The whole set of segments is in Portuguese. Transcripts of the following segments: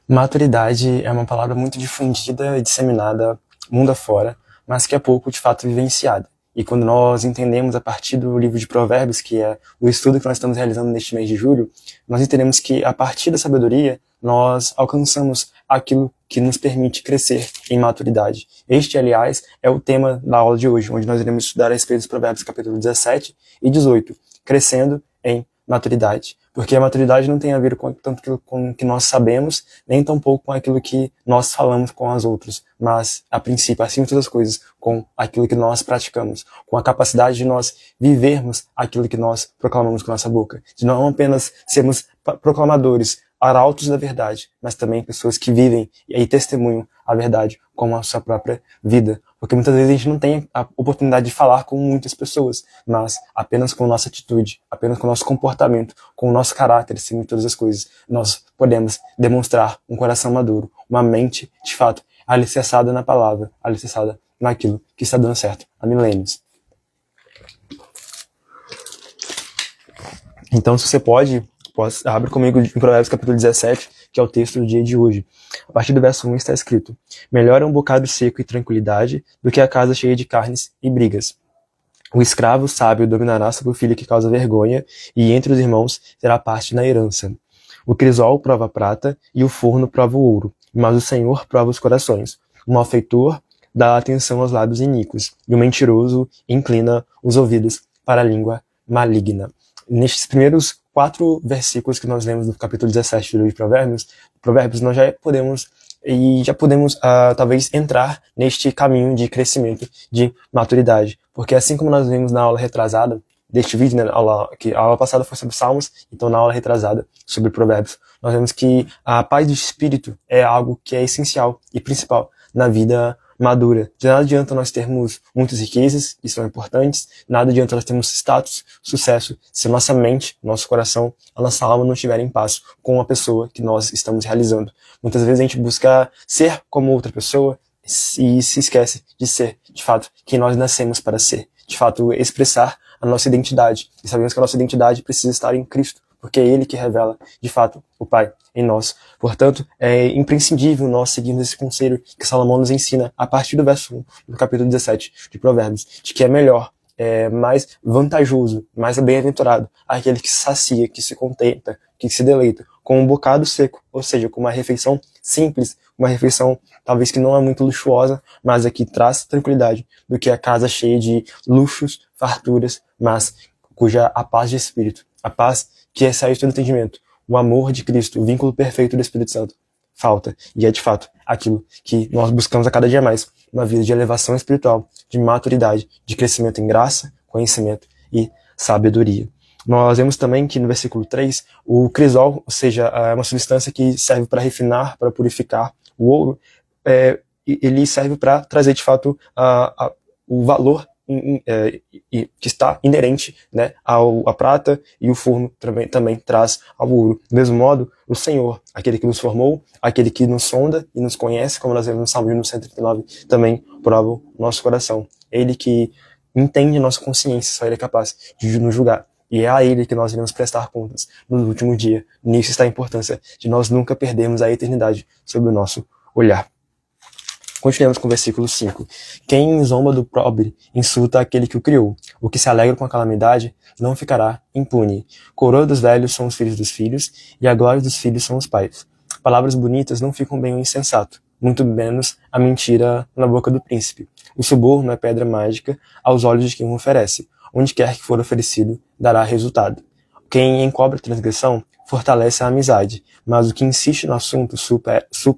Maturidade é uma palavra muito difundida e disseminada mundo afora, mas que é pouco, de fato, vivenciada. E quando nós entendemos a partir do livro de Provérbios, que é o estudo que nós estamos realizando neste mês de julho, nós entendemos que a partir da sabedoria nós alcançamos aquilo que nos permite crescer em maturidade. Este, aliás, é o tema da aula de hoje, onde nós iremos estudar a respeito dos Provérbios capítulo 17 e 18, crescendo em maturidade. Porque a maturidade não tem a ver com tanto com o que nós sabemos, nem tampouco com aquilo que nós falamos com os outros, mas, a princípio, acima de todas as coisas, com aquilo que nós praticamos, com a capacidade de nós vivermos aquilo que nós proclamamos com a nossa boca, de não apenas sermos proclamadores, arautos da verdade, mas também pessoas que vivem e testemunham a verdade como a sua própria vida. Porque muitas vezes a gente não tem a oportunidade de falar com muitas pessoas, mas apenas com nossa atitude, apenas com o nosso comportamento, com o nosso caráter, acima de todas as coisas, nós podemos demonstrar um coração maduro, uma mente, de fato, alicerçada na palavra, alicerçada naquilo que está dando certo há milênios. Então, se você pode, abre comigo em Provérbios capítulo 17, que é o texto do dia de hoje. A partir do verso 1 está escrito: melhor é um bocado seco e tranquilidade do que a casa cheia de carnes e brigas. O escravo sábio dominará sobre o filho que causa vergonha, e entre os irmãos terá parte na herança. O crisol prova a prata, e o forno prova o ouro, mas o Senhor prova os corações. O malfeitor dá atenção aos lábios iníquos, e o mentiroso inclina os ouvidos para a língua maligna. Nestes primeiros 4 versículos que nós lemos do capítulo 17 do livro de Provérbios, nós já podemos talvez entrar neste caminho de crescimento, de maturidade. Porque assim como nós vimos na aula retrasada deste vídeo, né, a aula passada foi sobre Salmos, então na aula retrasada sobre Provérbios, nós vemos que a paz do espírito é algo que é essencial e principal na vida madura. De nada adianta nós termos muitas riquezas, que são importantes, nada adianta nós termos status, sucesso, se nossa mente, nosso coração, a nossa alma não estiver em paz com a pessoa que nós estamos realizando. Muitas vezes a gente busca ser como outra pessoa e se esquece de ser, de fato, quem nós nascemos para ser. De fato, expressar a nossa identidade. E sabemos que a nossa identidade precisa estar em Cristo, porque é Ele que revela, de fato, o Pai em nós. Portanto, é imprescindível nós seguirmos esse conselho que Salomão nos ensina a partir do verso 1 do capítulo 17 de Provérbios, de que é melhor, mais vantajoso, mais bem-aventurado aquele que se sacia, que se contenta, que se deleita com um bocado seco, ou seja, com uma refeição simples, uma refeição talvez que não é muito luxuosa, mas aqui traz tranquilidade, do que a casa cheia de luxos, farturas, mas cuja a paz de espírito, a paz que excede todo entendimento, o amor de Cristo, o vínculo perfeito do Espírito Santo, falta. E é de fato aquilo que nós buscamos a cada dia mais, uma vida de elevação espiritual, de maturidade, de crescimento em graça, conhecimento e sabedoria. Nós vemos também que no versículo 3, o crisol, ou seja, é uma substância que serve para refinar, para purificar o ouro, ele serve para trazer de fato o valor que está inerente, né, à prata, e o forno também traz ao ouro. Do mesmo modo, o Senhor, aquele que nos formou, aquele que nos sonda e nos conhece, como nós vemos no Salmo 139, também prova o nosso coração. Ele que entende a nossa consciência, só Ele é capaz de nos julgar. E é a Ele que nós iremos prestar contas no último dia. Nisso está a importância de nós nunca perdermos a eternidade sob o nosso olhar. Continuemos com o versículo 5. Quem zomba do pobre insulta aquele que o criou. O que se alegra com a calamidade não ficará impune. Coroa dos velhos são os filhos dos filhos, e a glória dos filhos são os pais. Palavras bonitas não ficam bem ao insensato, muito menos a mentira na boca do príncipe. O suborno é pedra mágica aos olhos de quem o oferece. Onde quer que for oferecido, dará resultado. Quem encobre a transgressão fortalece a amizade, mas o que insiste no assunto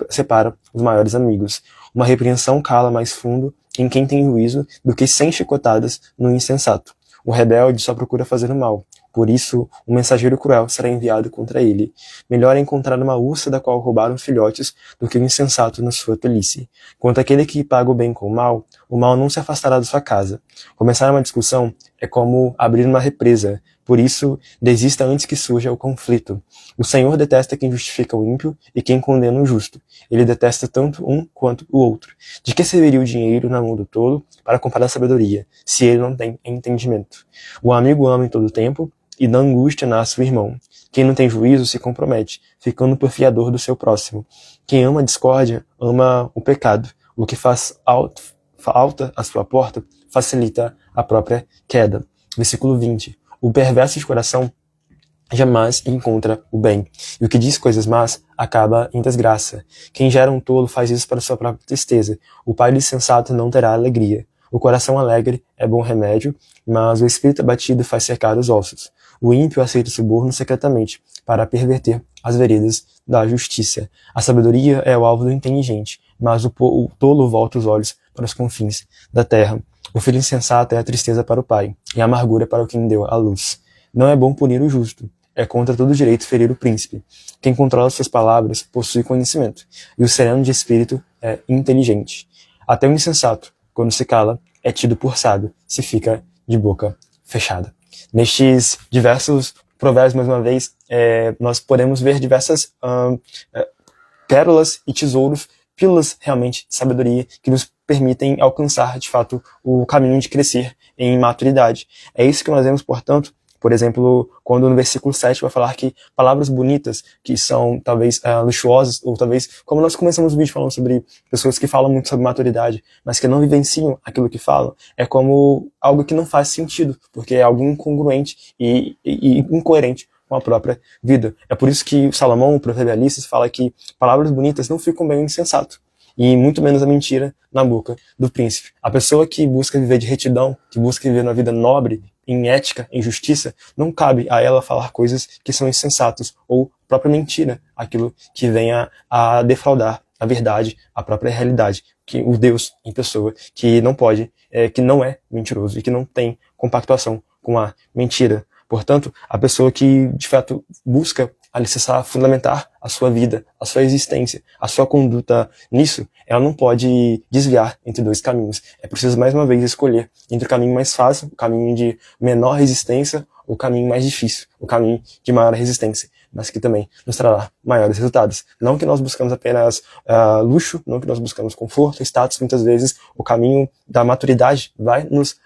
separa os maiores amigos. Uma repreensão cala mais fundo em quem tem juízo do que 100 chicotadas no insensato. O rebelde só procura fazer o mal, por isso um mensageiro cruel será enviado contra ele. Melhor é encontrar uma ursa da qual roubaram os filhotes do que o insensato na sua tolice. Quanto àquele que paga o bem com o mal não se afastará da sua casa. Começar uma discussão é como abrir uma represa, por isso desista antes que surja o conflito. O Senhor detesta quem justifica o ímpio e quem condena o justo. Ele detesta tanto um quanto o outro. De que serviria o dinheiro na mão do tolo para comprar a sabedoria, se ele não tem entendimento? O amigo ama em todo tempo, e da angústia nasce o irmão. Quem não tem juízo se compromete, ficando por fiador do seu próximo. Quem ama a discórdia, ama o pecado. O que faz alta a sua porta, facilita a própria queda. Versículo 20. O perverso de coração jamais encontra o bem. E o que diz coisas más acaba em desgraça. Quem gera um tolo faz isso para sua própria tristeza. O pai do insensato não terá alegria. O coração alegre é bom remédio, mas o espírito abatido faz cercar os ossos. O ímpio aceita o suborno secretamente, para perverter as veredas da justiça. A sabedoria é o alvo do inteligente, mas o tolo volta os olhos para os confins da terra. O filho insensato é a tristeza para o pai, e a amargura para o quem deu a luz. Não é bom punir o justo, é contra todo direito ferir o príncipe. Quem controla suas palavras possui conhecimento, e o sereno de espírito é inteligente. Até o insensato, quando se cala, é tido por sábio, se fica de boca fechada. Nestes diversos provérbios, mais uma vez, nós podemos ver diversas pérolas e tesouros, pílulas realmente de sabedoria que nos permitem alcançar, de fato, o caminho de crescer em maturidade. É isso que nós vemos, portanto, por exemplo, quando no versículo 7 vai falar que palavras bonitas, que são talvez luxuosas, ou talvez, como nós começamos o vídeo falando sobre pessoas que falam muito sobre maturidade, mas que não vivenciam aquilo que falam, é como algo que não faz sentido, porque é algo incongruente e incoerente com a própria vida. É por isso que Salomão, o proverbialista, fala que palavras bonitas não ficam bem ao insensato, e muito menos a mentira na boca do príncipe. A pessoa que busca viver de retidão, que busca viver uma vida nobre, em ética, em justiça, não cabe a ela falar coisas que são insensatas ou própria mentira, aquilo que venha a defraudar a verdade, a própria realidade, que o Deus em pessoa, que não pode, que não é mentiroso e que não tem compactuação com a mentira. Portanto, a pessoa que de fato busca alicerçar, fundamentar a sua vida, a sua existência, a sua conduta nisso, ela não pode desviar entre dois caminhos. É preciso mais uma vez escolher entre o caminho mais fácil, o caminho de menor resistência, ou o caminho mais difícil, o caminho de maior resistência, mas que também nos trará maiores resultados. Não que nós buscamos apenas luxo, não que nós buscamos conforto, status, muitas vezes o caminho da maturidade vai nos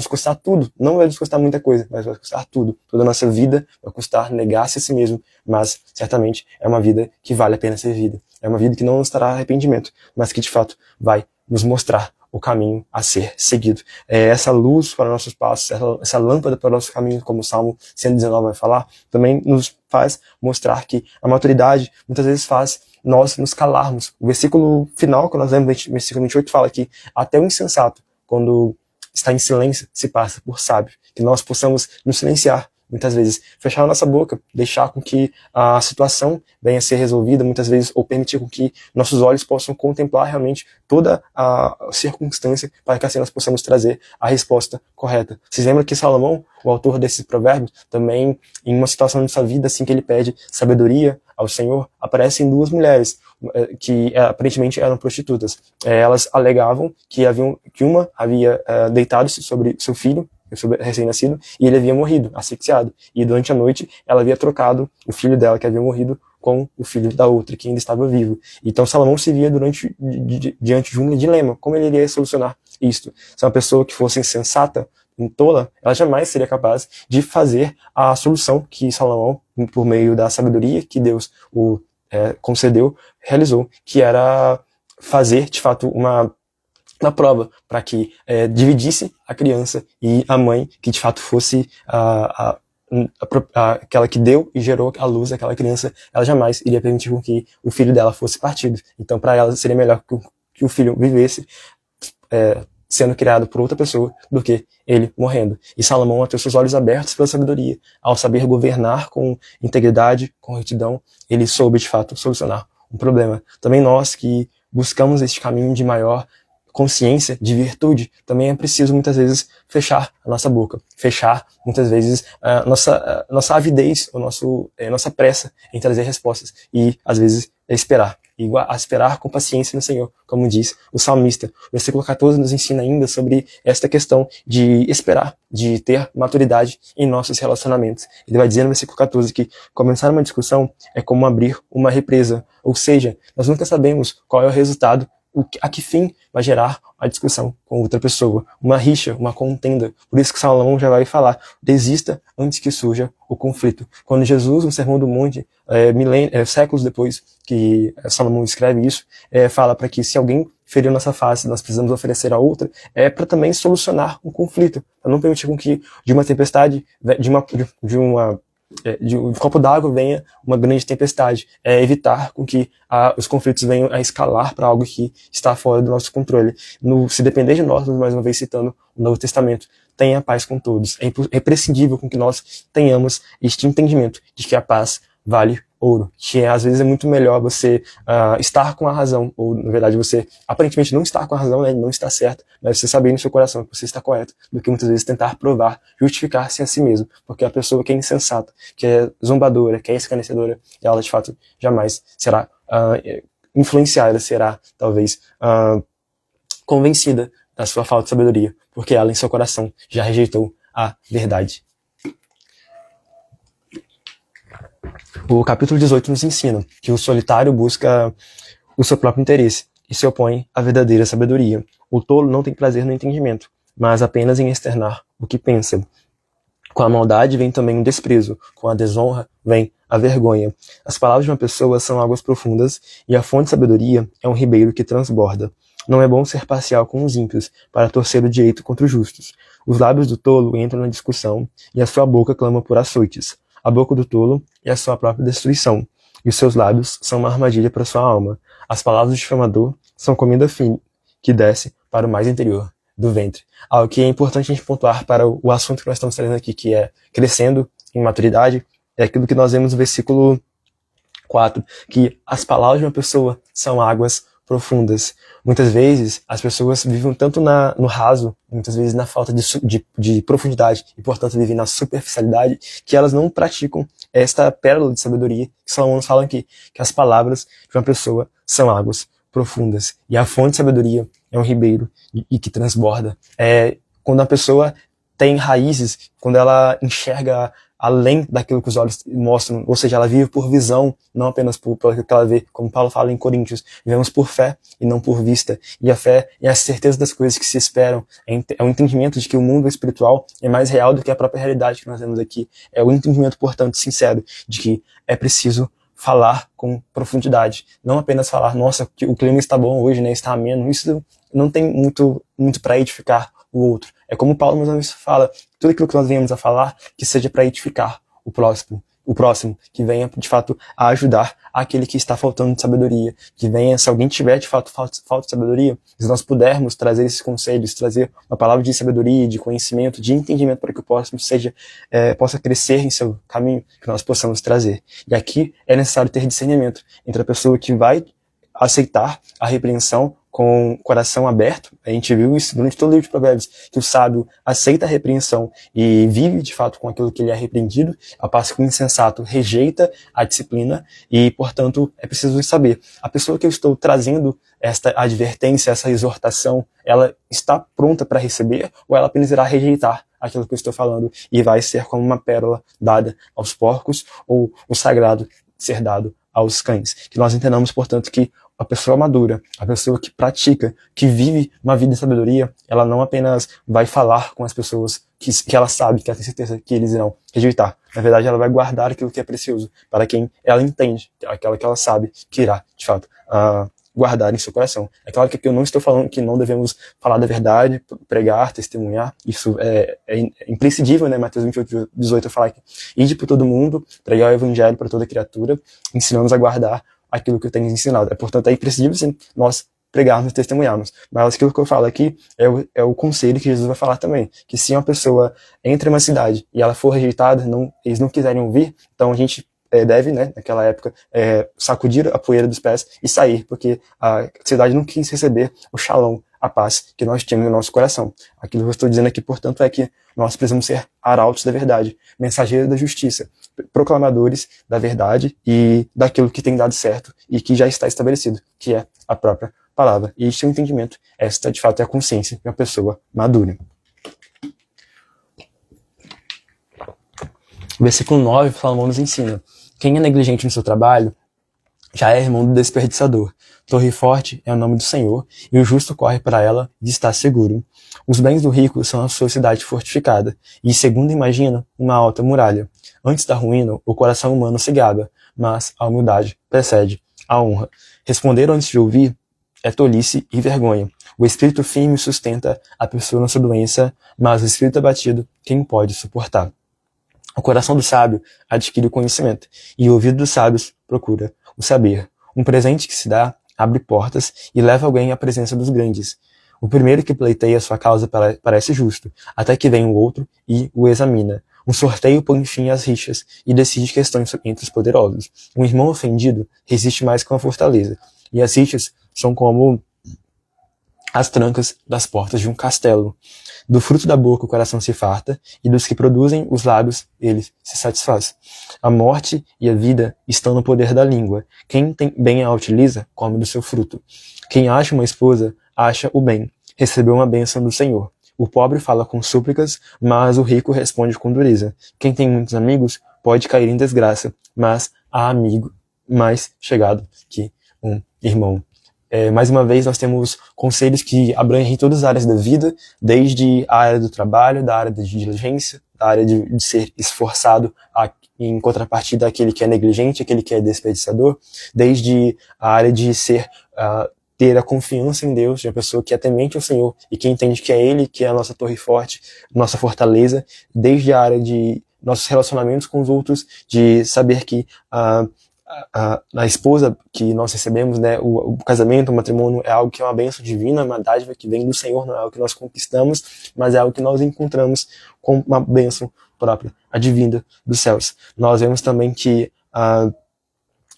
custar tudo, não vai nos custar muita coisa, mas vai custar tudo, toda a nossa vida vai custar negar-se a si mesmo, mas certamente é uma vida que vale a pena ser vida, é uma vida que não nos trará arrependimento, mas que de fato vai nos mostrar o caminho a ser seguido. Essa luz para nossos passos, essa lâmpada para o nosso caminho, como o Salmo 119 vai falar, também nos faz mostrar que a maturidade muitas vezes faz nós nos calarmos. O versículo final que nós lemos, o versículo 28, fala que até o insensato, quando está em silêncio, se passa por sábio. Que nós possamos nos silenciar, muitas vezes, fechar a nossa boca, deixar com que a situação venha a ser resolvida, muitas vezes, ou permitir com que nossos olhos possam contemplar realmente toda a circunstância, para que assim nós possamos trazer a resposta correta. Vocês lembram que Salomão, o autor desses provérbios, também, em uma situação de sua vida, assim que ele pede sabedoria ao Senhor, aparecem duas mulheres, que aparentemente eram prostitutas. Elas alegavam que uma havia deitado-se sobre seu filho, sobre recém-nascido, e ele havia morrido, asfixiado. E durante a noite ela havia trocado o filho dela, que havia morrido, com o filho da outra, que ainda estava vivo. Então Salomão se via diante de um dilema, como ele iria solucionar isto. Se uma pessoa que fosse insensata, tola, ela jamais seria capaz de fazer a solução que Salomão, por meio da sabedoria que Deus o concedeu, realizou, que era fazer, de fato, uma prova para que dividisse a criança e a mãe, que de fato fosse aquela que deu e gerou a luz daquela criança, ela jamais iria permitir com que o filho dela fosse partido. Então, para ela, seria melhor que o filho vivesse sendo criado por outra pessoa do que ele morrendo. E Salomão, ao ter seus olhos abertos pela sabedoria, ao saber governar com integridade, com retidão, ele soube, de fato, solucionar um problema. Também nós que buscamos este caminho de maior consciência, de virtude, também é preciso muitas vezes fechar a nossa boca, fechar muitas vezes a nossa avidez, nossa pressa em trazer respostas e às vezes esperar com paciência no Senhor, como diz o salmista. O versículo 14 nos ensina ainda sobre esta questão de esperar, de ter maturidade em nossos relacionamentos. Ele vai dizer no versículo 14 que começar uma discussão é como abrir uma represa, ou seja, nós nunca sabemos qual é o resultado a que fim vai gerar a discussão com outra pessoa, uma rixa, uma contenda. Por isso que Salomão já vai falar, desista antes que surja o conflito. Quando Jesus, no Sermão do Monte, séculos depois que Salomão escreve isso, fala para que se alguém feriu nossa face, nós precisamos oferecer a outra, para também solucionar um conflito, para não permitir com que de uma tempestade, de um copo d'água venha uma grande tempestade, evitar com que os conflitos venham a escalar para algo que está fora do nosso controle. Se depender de nós, mais uma vez citando o Novo Testamento, tenha paz com todos. É imprescindível com que nós tenhamos este entendimento de que a paz vale ouro, que às vezes é muito melhor você estar com a razão, ou na verdade você aparentemente não estar com a razão, né, não está certo, mas você saber no seu coração que você está correto, do que muitas vezes tentar provar, justificar-se a si mesmo, porque a pessoa que é insensata, que é zombadora, que é escarnecedora, ela de fato jamais será influenciada, será talvez convencida da sua falta de sabedoria, porque ela em seu coração já rejeitou a verdade. O capítulo 18 nos ensina que o solitário busca o seu próprio interesse e se opõe à verdadeira sabedoria. O tolo não tem prazer no entendimento, mas apenas em externar o que pensa. Com a maldade vem também o desprezo, com a desonra vem a vergonha. As palavras de uma pessoa são águas profundas e a fonte de sabedoria é um ribeiro que transborda. Não é bom ser parcial com os ímpios para torcer o direito contra os justos. Os lábios do tolo entram na discussão e a sua boca clama por açoites. A boca do tolo é a sua própria destruição, e os seus lábios são uma armadilha para sua alma. As palavras do difamador são comida fina que desce para o mais interior do ventre. Algo que é importante a gente pontuar para o assunto que nós estamos trazendo aqui, que é crescendo em maturidade, é aquilo que nós vemos no versículo 4, que as palavras de uma pessoa são águas profundas. Muitas vezes as pessoas vivem tanto no raso, muitas vezes na falta de profundidade e portanto vivem na superficialidade, que elas não praticam esta pérola de sabedoria que Salomão nos fala aqui, que as palavras de uma pessoa são águas profundas e a fonte de sabedoria é um ribeiro e que transborda. Quando a pessoa tem raízes, quando ela enxerga além daquilo que os olhos mostram, ou seja, ela vive por visão, não apenas por aquilo que ela vê, como Paulo fala em Coríntios, vivemos por fé e não por vista, e a fé é a certeza das coisas que se esperam, é o entendimento de que o mundo espiritual é mais real do que a própria realidade que nós vemos aqui, é o entendimento, portanto, sincero, de que é preciso falar com profundidade, não apenas falar, nossa, o clima está bom hoje, né, está ameno, isso não tem muito para edificar o outro. É como Paulo mais ou menos fala, tudo aquilo que nós venhamos a falar, que seja para edificar o próximo, que venha de fato a ajudar aquele que está faltando de sabedoria, que venha, se alguém tiver de fato falta de sabedoria, se nós pudermos trazer esses conselhos, trazer uma palavra de sabedoria, de conhecimento, de entendimento para que o próximo possa crescer em seu caminho, que nós possamos trazer. E aqui é necessário ter discernimento entre a pessoa que vai aceitar a repreensão com o coração aberto. A gente viu isso durante todo o livro de Provérbios, que o sábio aceita a repreensão e vive de fato com aquilo que ele é repreendido, ao passo que o insensato rejeita a disciplina e, portanto, é preciso saber. A pessoa que eu estou trazendo esta advertência, essa exortação, ela está pronta para receber ou ela apenas irá rejeitar aquilo que eu estou falando e vai ser como uma pérola dada aos porcos ou o sagrado ser dado aos cães? Que nós entendamos, portanto, que a pessoa madura, a pessoa que pratica, que vive uma vida de sabedoria, ela não apenas vai falar com as pessoas que ela sabe, que ela tem certeza que eles irão rejeitar. Na verdade, ela vai guardar aquilo que é precioso para quem ela entende, aquela que ela sabe que irá, de fato, guardar em seu coração. É claro que aqui eu não estou falando que não devemos falar da verdade, pregar, testemunhar, isso é imprescindível, né? Mateus 28, 18 fala que ide por todo mundo, pregar o evangelho para toda criatura, ensinando-nos a guardar aquilo que eu tenho ensinado. Portanto, é imprescindível sim, nós pregarmos e testemunharmos. Mas aquilo que eu falo aqui é o conselho que Jesus vai falar também, que se uma pessoa entra em uma cidade e ela for rejeitada, eles não quiserem ouvir, então a gente deve, né, naquela época, sacudir a poeira dos pés e sair, porque a cidade não quis receber o shalom, a paz que nós temos no nosso coração. Aquilo que eu estou dizendo aqui, portanto, é que nós precisamos ser arautos da verdade, mensageiros da justiça, proclamadores da verdade e daquilo que tem dado certo e que já está estabelecido, que é a própria palavra. E este é o entendimento, esta de fato é a consciência de uma pessoa madura. O versículo 9, Salomão nos ensina: quem é negligente no seu trabalho já é irmão do desperdiçador. Torre forte é o nome do Senhor, e o justo corre para ela e está seguro. Os bens do rico são a sua cidade fortificada, e, segundo imagina, uma alta muralha. Antes da ruína, o coração humano se gaba, mas a humildade precede a honra. Responder antes de ouvir é tolice e vergonha. O espírito firme sustenta a pessoa na sua doença, mas o espírito abatido, quem pode suportar? O coração do sábio adquire o conhecimento, e o ouvido dos sábios procura o saber. Um presente que se dá abre portas e leva alguém à presença dos grandes. O primeiro que pleiteia sua causa parece justo, até que vem o outro e o examina. Um sorteio põe fim às rixas e decide questões entre os poderosos. Um irmão ofendido resiste mais que uma fortaleza, e as rixas são como as trancas das portas de um castelo. Do fruto da boca o coração se farta, e dos que produzem os lábios ele se satisfaz. A morte e a vida estão no poder da língua. Quem bem a utiliza, come do seu fruto. Quem acha uma esposa, acha o bem. Recebeu uma bênção do Senhor. O pobre fala com súplicas, mas o rico responde com dureza. Quem tem muitos amigos pode cair em desgraça, mas há amigo mais chegado que um irmão. Mais uma vez, nós temos conselhos que abrangem todas as áreas da vida, desde a área do trabalho, da área de diligência, da área de ser esforçado em contrapartida àquele que é negligente, aquele que é desperdiçador, desde a área de ter a confiança em Deus, de uma pessoa que é temente ao Senhor e que entende que é Ele que é a nossa torre forte, nossa fortaleza, desde a área de nossos relacionamentos com os outros, de saber que a esposa que nós recebemos, né, o casamento, o matrimônio é algo que é uma bênção divina, uma dádiva que vem do Senhor, não é algo que nós conquistamos, mas é algo que nós encontramos com uma bênção própria, advinda dos céus. Nós vemos também que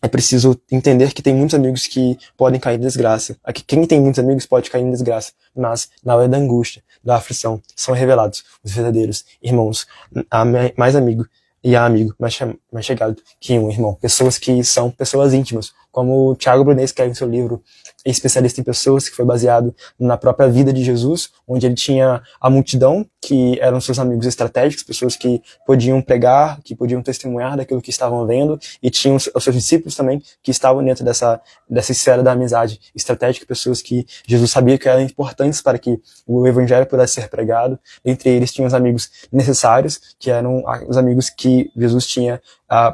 é preciso entender que tem muitos amigos que podem cair em desgraça. Quem tem muitos amigos pode cair em desgraça, mas na hora da angústia, da aflição, são revelados os verdadeiros irmãos. Há mais amigo e há amigo mais chegado que um irmão. Pessoas que são pessoas íntimas, como o Thiago Brunet escreve em seu livro Especialista em Pessoas, que foi baseado na própria vida de Jesus, onde ele tinha a multidão, que eram seus amigos estratégicos, pessoas que podiam pregar, que podiam testemunhar daquilo que estavam vendo, e tinham os seus discípulos também, que estavam dentro dessa esfera da amizade estratégica, pessoas que Jesus sabia que eram importantes para que o evangelho pudesse ser pregado. Entre eles tinham os amigos necessários, que eram os amigos que Jesus tinha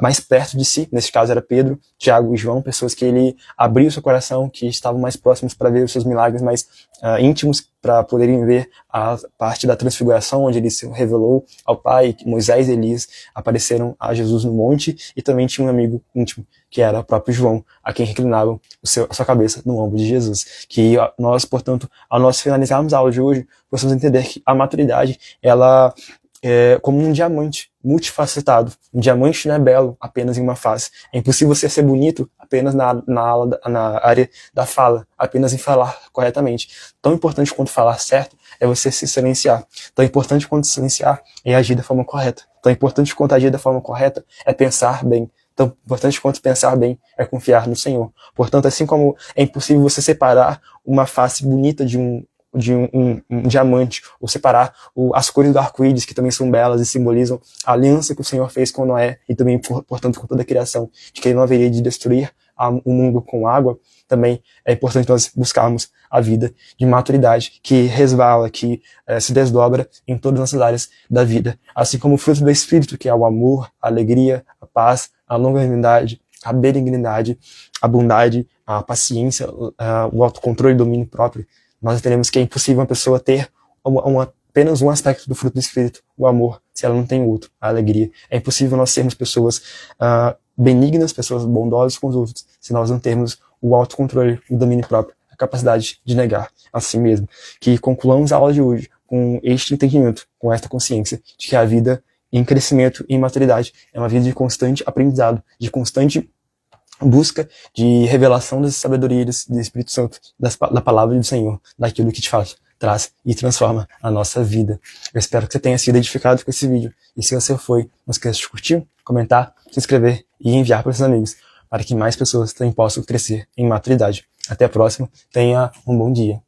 mais perto de si, nesse caso era Pedro, Tiago e João, pessoas que ele abriu seu coração, que estavam mais próximos para ver os seus milagres mais íntimos, para poderem ver a parte da transfiguração, onde ele se revelou ao Pai, que Moisés e Elias apareceram a Jesus no monte, e também tinha um amigo íntimo, que era o próprio João, a quem reclinavam a sua cabeça no ombro de Jesus. Que nós, portanto, ao nós finalizarmos a aula de hoje, possamos entender que a maturidade, ela é como um diamante multifacetado. Um diamante não é belo apenas em uma face. É impossível você ser bonito apenas na área da fala, apenas em falar corretamente. Tão importante quanto falar certo é você se silenciar. Tão importante quanto silenciar é agir da forma correta. Tão importante quanto agir da forma correta é pensar bem. Tão importante quanto pensar bem é confiar no Senhor. Portanto, assim como é impossível você separar uma face bonita de um diamante, ou separar as cores do arco-íris, que também são belas e simbolizam a aliança que o Senhor fez com Noé e também, portanto, com toda a criação, de que ele não haveria de destruir o mundo com água. Também é importante nós buscarmos a vida de maturidade, que resvala, que se desdobra em todas as áreas da vida, assim como o fruto do Espírito, que é o amor, a alegria, a paz, a longanimidade, a benignidade, a bondade, a paciência, o autocontrole e domínio próprio. Nós entendemos que é impossível uma pessoa ter apenas um aspecto do fruto do Espírito, o amor, se ela não tem outro, a alegria. É impossível nós sermos pessoas benignas, pessoas bondosas com os outros, se nós não termos o autocontrole, o domínio próprio, a capacidade de negar a si mesmo. Que concluamos a aula de hoje com este entendimento, com esta consciência de que a vida em crescimento e em maturidade é uma vida de constante aprendizado, de constante busca de revelação das sabedorias do Espírito Santo, da palavra do Senhor, daquilo que de fato traz e transforma a nossa vida. Eu espero que você tenha sido edificado com esse vídeo, e se você foi, não esqueça de curtir, comentar, se inscrever e enviar para seus amigos, para que mais pessoas também possam crescer em maturidade. Até a próxima, tenha um bom dia.